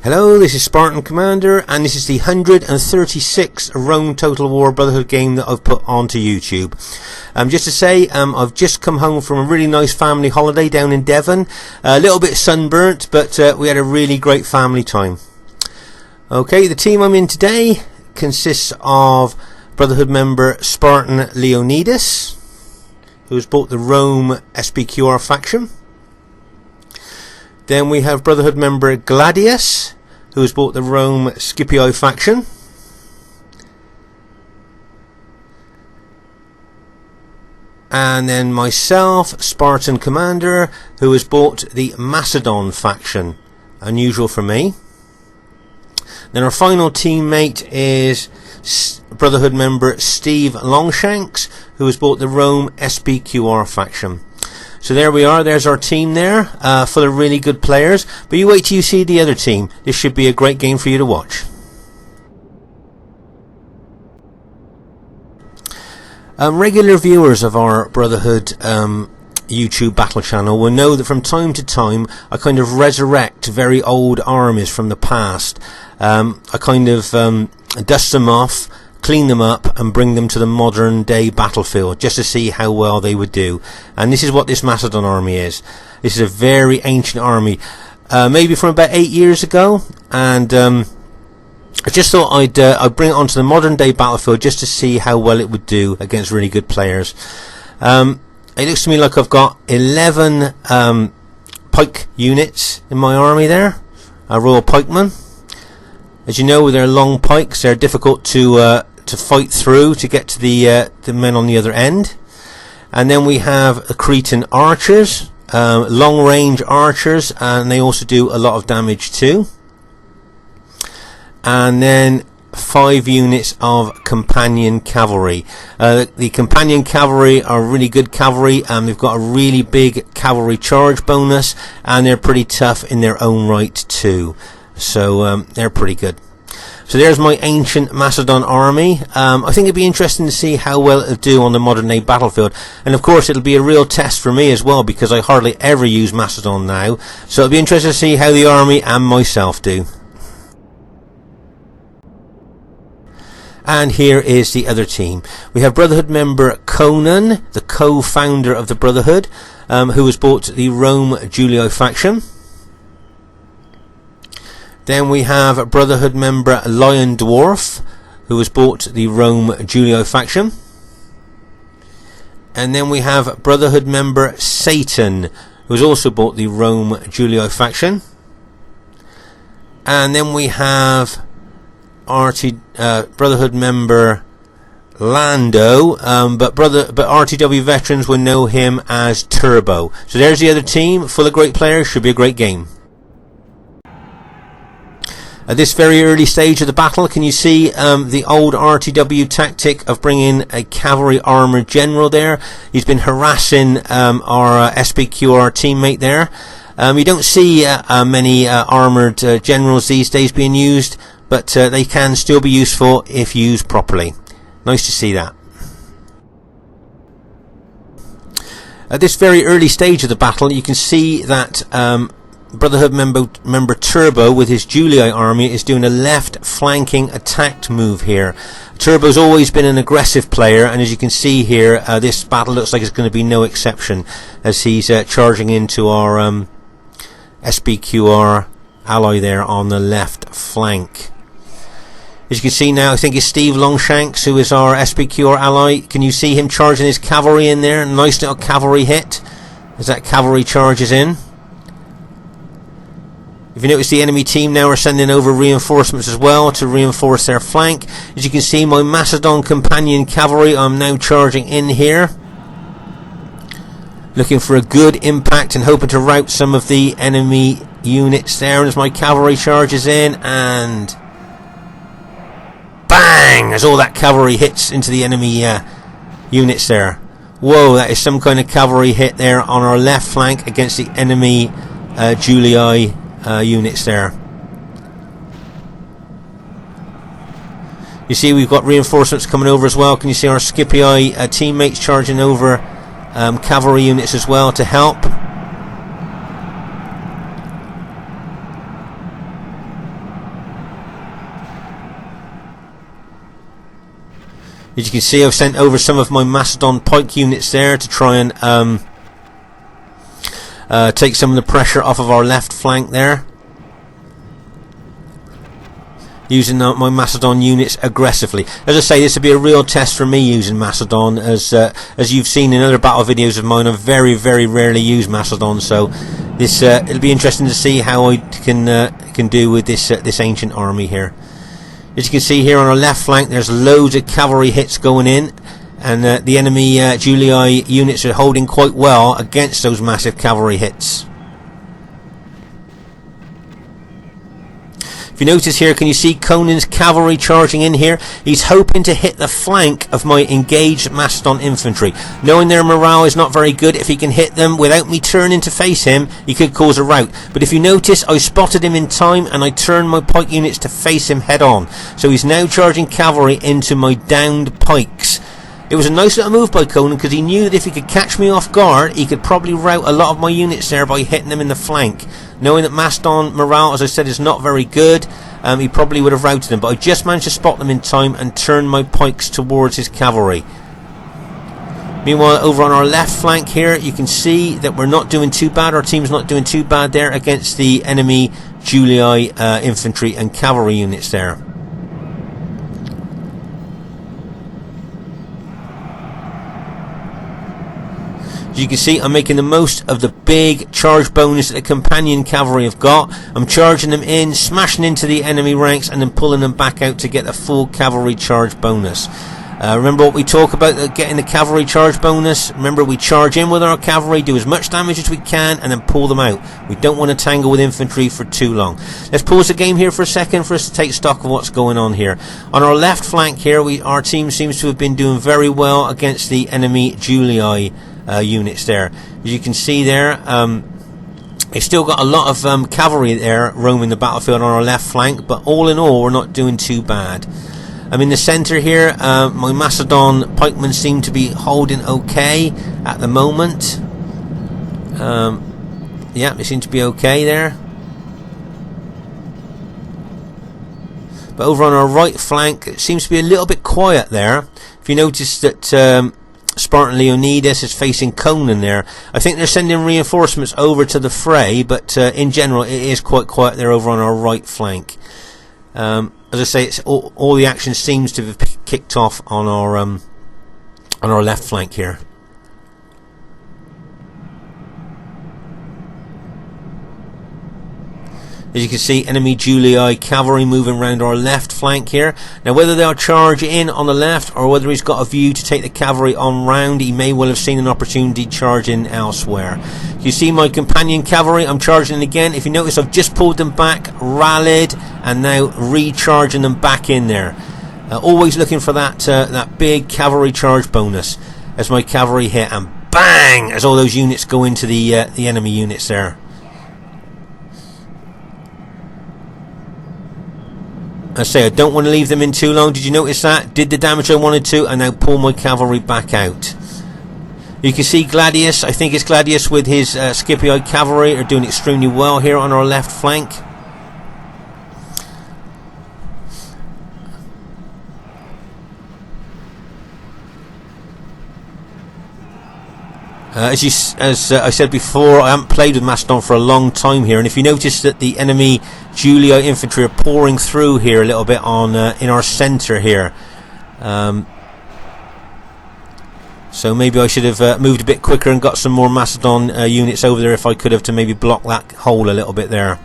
Hello, this is Spartan Commander, and this is the 136th Rome Total War Brotherhood game that I've put onto YouTube. Just to say, I've just come home from a really nice family holiday down in Devon. A little bit sunburnt, but we had a really great family time. Okay, the team I'm in today consists of Brotherhood member Spartan Leonidas, who's bought the Rome SPQR faction. Then we have Brotherhood member Gladius, who has bought the Rome Scipii faction. And then myself, Spartan Commander, who has bought the Macedon faction. Unusual for me. Then our final teammate is Brotherhood member Steve Longshanks, who has bought the Rome SPQR faction. So there we are, there's our team there, full of really good players. But you wait till you see the other team. This should be a great game for you to watch. Regular viewers of our Brotherhood YouTube battle channel will know that from time to time I kind of resurrect very old armies from the past. I kind of dust them off, clean them up and bring them to the modern day battlefield just to see how well they would do. And this is what this Macedon army is. This is a very ancient army, maybe from about 8 years ago, and I just thought I'd bring it onto the modern day battlefield just to see how well it would do against really good players. It looks to me like I've got 11 pike units in my army there, Royal Pikemen. As you know, with their long pikes, they're difficult to fight through to get to the men on the other end. And then we have the Cretan archers, long range archers, and they also do a lot of damage too. And then 5 units of companion cavalry. The companion cavalry are really good cavalry, and they've got a really big cavalry charge bonus, and they're pretty tough in their own right too. So they're pretty good. So there's my ancient Macedon army. I think it'd be interesting to see how well it'll do on the modern day battlefield. And of course it'll be a real test for me as well, because I hardly ever use Macedon now. So it'll be interesting to see how the army and myself do. And here is the other team. We have Brotherhood member Conan, the co-founder of the Brotherhood, who has bought the Rome Julii faction. Then we have Brotherhood member Lion Dwarf, who has bought the Rome Julii faction. And then we have Brotherhood member Satan, who has also bought the Rome Julii faction. And then we have Brotherhood member Lando, but RTW veterans will know him as Turbo. So there's the other team, full of great players. Should be a great game. At this very early stage of the battle, can you see the old RTW tactic of bringing a cavalry armoured general there? He's been harassing our SPQR teammate there. You don't see many armoured generals these days being used, but they can still be useful if used properly. Nice to see that. At this very early stage of the battle, you can see that Brotherhood member Turbo with his Julii army is doing a left flanking attack move here. Turbo's always been an aggressive player, and as you can see here, this battle looks like it's going to be no exception as he's charging into our SPQR ally there on the left flank. As you can see now, I think it's Steve Longshanks who is our SPQR ally. Can you see him charging his cavalry in there? Nice little cavalry hit as that cavalry charges in. If you notice, the enemy team now are sending over reinforcements as well to reinforce their flank. As you can see, my Macedon companion cavalry, I'm now charging in here, looking for a good impact and hoping to rout some of the enemy units there. And as my cavalry charges in, and bang, as all that cavalry hits into the enemy units there. Whoa, that is some kind of cavalry hit there on our left flank against the enemy Julii units there. You see we've got reinforcements coming over as well. Can you see our Scipii teammates charging over cavalry units as well to help? As you can see, I've sent over some of my Macedon pike units there to try and take some of the pressure off of our left flank there, using my Macedon units aggressively. As I say, this will be a real test for me using Macedon, as you've seen in other battle videos of mine. I very rarely use Macedon, so this it'll be interesting to see how I can do with this ancient army here. As you can see here on our left flank, there's loads of cavalry hits going in, and the enemy Julii units are holding quite well against those massive cavalry hits. If you notice here, can you see Conan's cavalry charging in here? He's hoping to hit the flank of my engaged Macedon infantry. Knowing their morale is not very good, if he can hit them without me turning to face him, he could cause a rout. But if you notice, I spotted him in time and I turned my pike units to face him head on. So he's now charging cavalry into my downed pikes. It was a nice little move by Conan, because he knew that if he could catch me off guard, he could probably rout a lot of my units there by hitting them in the flank. Knowing that Macedon morale, as I said, is not very good, he probably would have routed them. But I just managed to spot them in time and turn my pikes towards his cavalry. Meanwhile, over on our left flank here, you can see that we're not doing too bad. Our team's not doing too bad there against the enemy Julii infantry and cavalry units there. As you can see, I'm making the most of the big charge bonus that the companion cavalry have got. I'm charging them in, smashing into the enemy ranks, and then pulling them back out to get the full cavalry charge bonus. Remember what we talk about, getting the cavalry charge bonus? Remember, we charge in with our cavalry, do as much damage as we can, and then pull them out. We don't want to tangle with infantry for too long. Let's pause the game here for a second for us to take stock of what's going on here. On our left flank here, our team seems to have been doing very well against the enemy Julii units there. As you can see there, they've still got a lot of cavalry there roaming the battlefield on our left flank, but all in all, we're not doing too bad. I'm in the centre here. My Macedon pikemen seem to be holding okay at the moment. Yeah, they seem to be okay there. But over on our right flank, it seems to be a little bit quiet there. If you notice that Spartan Leonidas is facing Conan there, I think they're sending reinforcements over to the fray, but in general it is quite quiet there over on our right flank. As I say, it's all the action seems to have kicked off on our left flank here. As you can see, enemy Julii cavalry moving around our left flank here. Now, whether they'll charge in on the left or whether he's got a view to take the cavalry on round, he may well have seen an opportunity to charge in elsewhere. You see my companion cavalry, I'm charging in again. If you notice, I've just pulled them back, rallied, and now recharging them back in there. Always looking for that big cavalry charge bonus as my cavalry hit, and bang, as all those units go into the enemy units there. I say, I don't want to leave them in too long. Did you notice that? Did the damage I wanted to, and now pull my cavalry back out. You can see Gladius, I think it's Gladius with his Scipii cavalry, are doing extremely well here on our left flank. As I said before, I haven't played with Macedon for a long time here, and if you notice that the enemy Julii infantry are pouring through here a little bit on in our centre here, so maybe I should have moved a bit quicker and got some more Macedon units over there if I could have, to maybe block that hole a little bit there.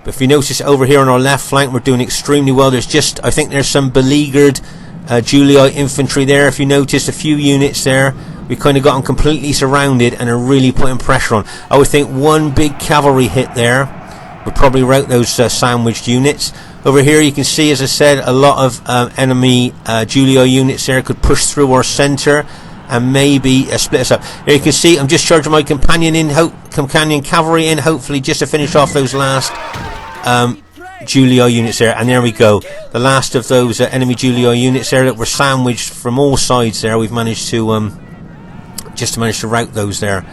But if you notice over here on our left flank, we're doing extremely well. I think there's some beleaguered Julii infantry there. If you notice, a few units there, we kind of got them completely surrounded and are really putting pressure on. I would think one big cavalry hit there would probably rout those sandwiched units. Over here you can see, as I said, a lot of enemy Julii units there could push through our centre and maybe split us up. Here you can see I'm just charging my companion cavalry in, hopefully just to finish off those last Julii units there, and there we go, the last of those enemy Julii units there that were sandwiched from all sides there. We've managed to just managed to rout those there.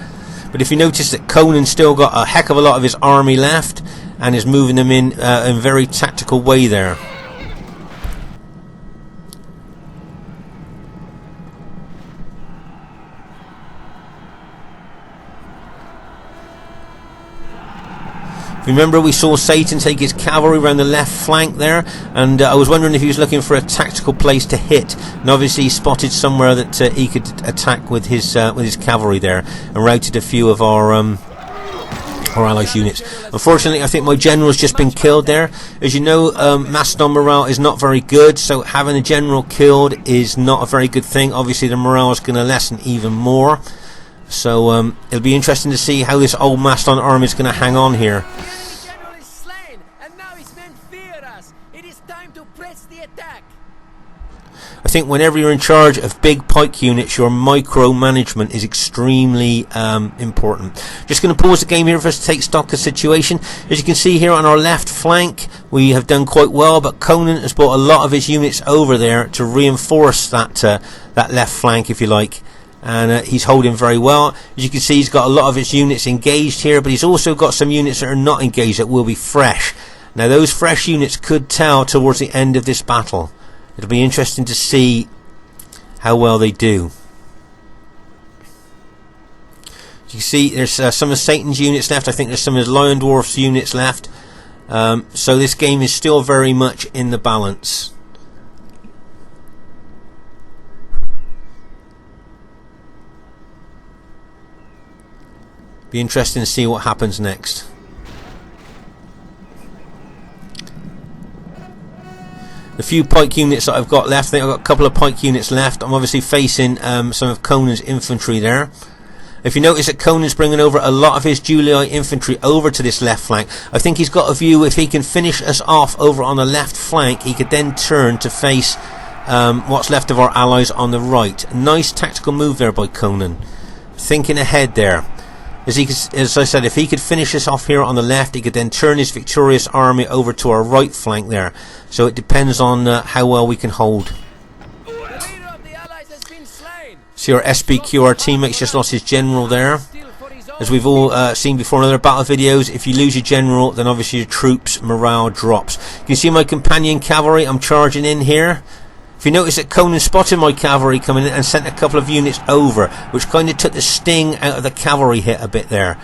But if you notice that Conan's still got a heck of a lot of his army left and is moving them in a very tactical way there. Remember, we saw Satan take his cavalry around the left flank there, and I was wondering if he was looking for a tactical place to hit. And obviously, he spotted somewhere that he could attack with his cavalry there, and routed a few of our allies' units. Unfortunately, I think my general's just been killed there. As you know, Macedon morale is not very good, so having a general killed is not a very good thing. Obviously, the morale is going to lessen even more. So it'll be interesting to see how this old Macedon army is going to hang on here. The general is slain, and now his men fear us. It is time to press the attack. I think whenever you're in charge of big pike units, your micromanagement is extremely important. Just going to pause the game here for us to take stock of the situation. As you can see here on our left flank, we have done quite well, but Conan has brought a lot of his units over there to reinforce that left flank, if you like. And he's holding very well. As you can see, he's got a lot of his units engaged here, but he's also got some units that are not engaged that will be fresh. Now, those fresh units could tell towards the end of this battle. It'll be interesting to see how well they do. As you can see, there's some of Satan's units left. I think there's some of his Lion Dwarf's units left. So this game is still very much in the balance. Be interesting to see what happens next. The few pike units that I've got left, I think I've got a couple of pike units left. I'm obviously facing some of Conan's infantry there. If you notice that Conan's bringing over a lot of his Julii infantry over to this left flank, I think he's got a view, if he can finish us off over on the left flank, he could then turn to face what's left of our allies on the right. Nice tactical move there by Conan. Thinking ahead there. As I said, if he could finish us off here on the left, he could then turn his victorious army over to our right flank there. So it depends on how well we can hold. See our SBQ, our teammates, just lost his general there. As we've all seen before in other battle videos, if you lose your general, then obviously your troops' morale drops. You can see my companion cavalry. I'm charging in here. If you notice that Conan spotted my cavalry coming in and sent a couple of units over, which kind of took the sting out of the cavalry hit a bit there.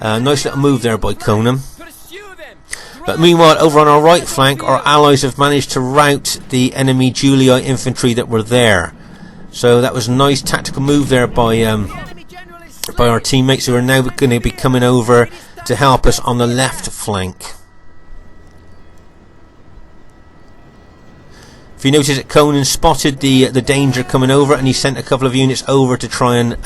Nice little move there by Conan. But meanwhile, over on our right flank, our allies have managed to rout the enemy Julii infantry that were there. So that was a nice tactical move there by our teammates, who are now going to be coming over to help us on the left flank. If you notice that Conan spotted the danger coming over, and he sent a couple of units over to try and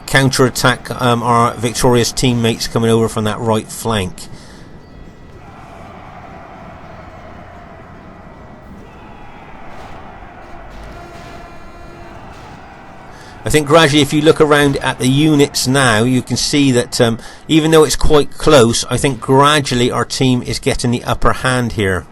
counter-attack our victorious teammates coming over from that right flank. I think gradually, if you look around at the units now, you can see that even though it's quite close, I think gradually our team is getting the upper hand here.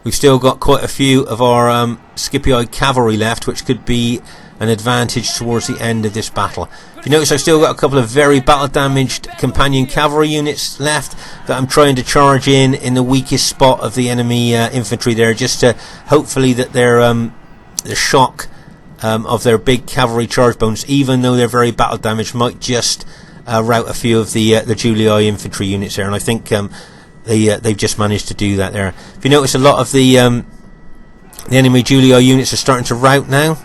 We've still got quite a few of our Scipii cavalry left, which could be an advantage towards the end of this battle. If you notice, I've still got a couple of very battle damaged companion cavalry units left that I'm trying to charge in the weakest spot of the enemy infantry there, just to hopefully that the shock of their big cavalry charge bones, even though they're very battle damaged, might just rout a few of the Julii infantry units there. And I think they've just managed to do that there. If you notice, a lot of the enemy Julii units are starting to rout now.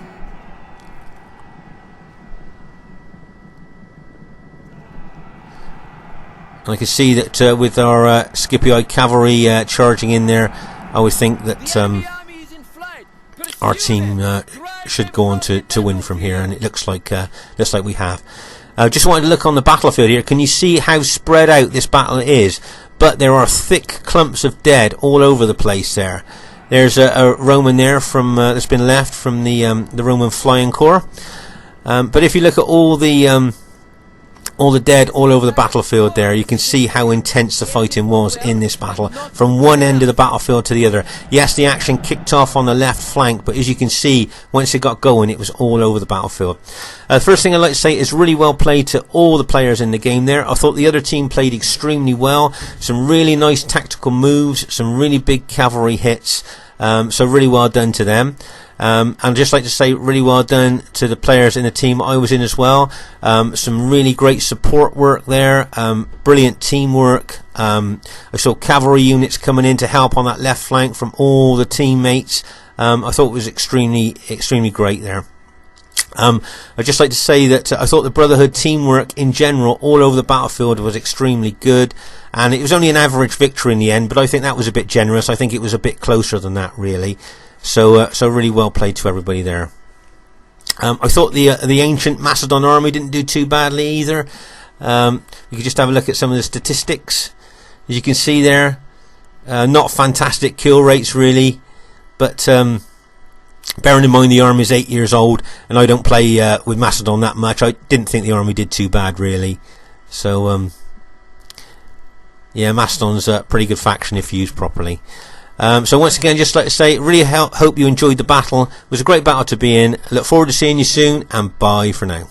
And I can see that with our Scipii cavalry charging in there, I would think that our team should go on to win from here, and it looks like we have. Just wanted to look on the battlefield here. Can you see how spread out this battle is? But there are thick clumps of dead all over the place there. There's a Roman there from that's been left from the Roman flying corps. But if you look at all the dead all over the battlefield there, you can see how intense the fighting was in this battle, from one end of the battlefield to the other. Yes, the action kicked off on the left flank, but as you can see, once it got going, it was all over the battlefield. The first thing I'd like to say is really well played to all the players in the game there. I thought the other team played extremely well. Some really nice tactical moves, some really big cavalry hits. So really well done to them. And I'd just like to say really well done to the players in the team I was in as well. Some really great support work there, brilliant teamwork. I saw cavalry units coming in to help on that left flank from all the teammates. I thought it was extremely great there. I'd just like to say that I thought the Brotherhood teamwork in general all over the battlefield was extremely good, and it was only an average victory in the end, but I think that was a bit generous. I think it was a bit closer than that, really. So really well played to everybody there. I thought the ancient Macedon army didn't do too badly either. You could just have a look at some of the statistics. As you can see there, not fantastic kill rates really, but bearing in mind the army is 8 years old and I don't play with Macedon that much, I didn't think the army did too bad really. So yeah, Macedon's a pretty good faction if used properly. So once again, just like to say, really hope you enjoyed the battle. It was a great battle to be in. Look forward to seeing you soon, and bye for now.